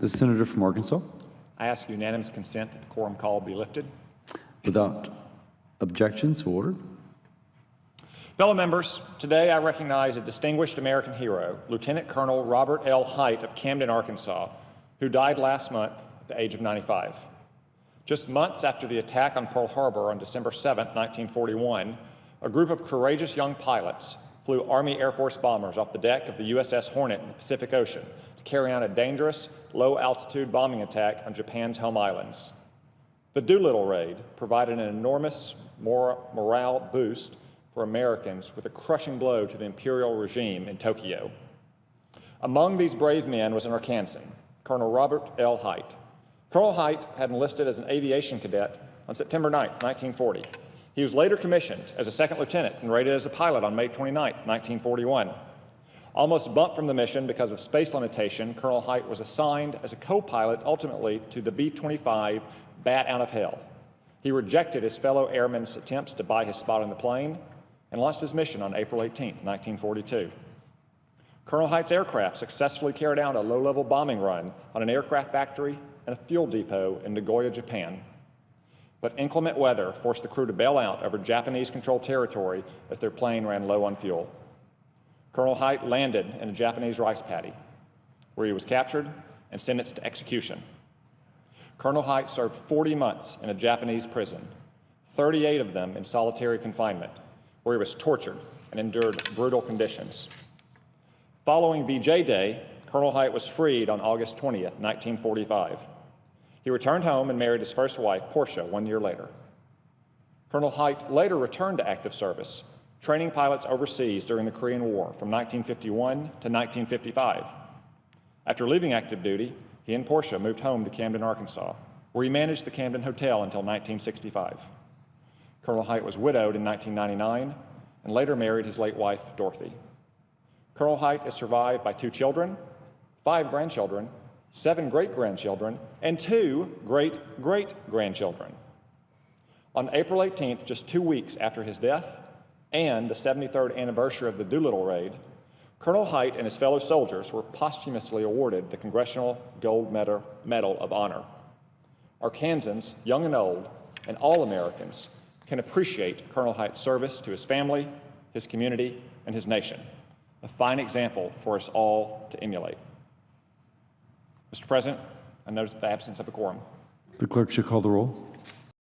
The senator from Arkansas. I ask unanimous consent that the quorum call be lifted. Without objection, so ordered. Fellow members, today I recognize a distinguished American hero, Lieutenant Colonel Robert L. Hite of Camden, Arkansas, who died last month at the age of 95. Just months after the attack on Pearl Harbor on December 7, 1941, a group of courageous young pilots flew Army Air Force bombers off the deck of the USS Hornet in the Pacific Ocean to carry on a dangerous, low-altitude bombing attack on Japan's home islands. The Doolittle raid provided an enormous morale boost for Americans with a crushing blow to the imperial regime in Tokyo. Among these brave men was an Arkansan, Colonel Robert L. Hite. Colonel Hite had enlisted as an aviation cadet on September 9, 1940. He was later commissioned as a second lieutenant and rated as a pilot on May 29, 1941. Almost bumped from the mission because of space limitation, Colonel Hite was assigned as a co-pilot ultimately to the B-25 Bat Out of Hell. He rejected his fellow airmen's attempts to buy his spot on the plane and launched his mission on April 18, 1942. Colonel Hite's aircraft successfully carried out a low-level bombing run on an aircraft factory and a fuel depot in Nagoya, Japan. But inclement weather forced the crew to bail out over Japanese-controlled territory as their plane ran low on fuel. Colonel Hite landed in a Japanese rice paddy, where he was captured and sentenced to execution. Colonel Hite served 40 months in a Japanese prison, 38 of them in solitary confinement, where he was tortured and endured brutal conditions. Following VJ Day, Colonel Hite was freed on August 20th, 1945. He returned home and married his first wife, Portia, 1 year later. Colonel Hite later returned to active service, training pilots overseas during the Korean War from 1951 to 1955. After leaving active duty, he and Portia moved home to Camden, Arkansas, where he managed the Camden Hotel until 1965. Colonel Hite was widowed in 1999 and later married his late wife, Dorothy. Colonel Hite is survived by 2 children, 5 grandchildren, 7 great-grandchildren, and 2 great-great-grandchildren. On April 18th, just 2 weeks after his death and the 73rd anniversary of the Doolittle raid, Colonel Hite and his fellow soldiers were posthumously awarded the Congressional Gold Medal of Honor. Arkansans, young and old, and all Americans can appreciate Colonel Hite's service to his family, his community, and his nation, a fine example for us all to emulate. Mr. President, I note the absence of a quorum. The clerk should call the roll.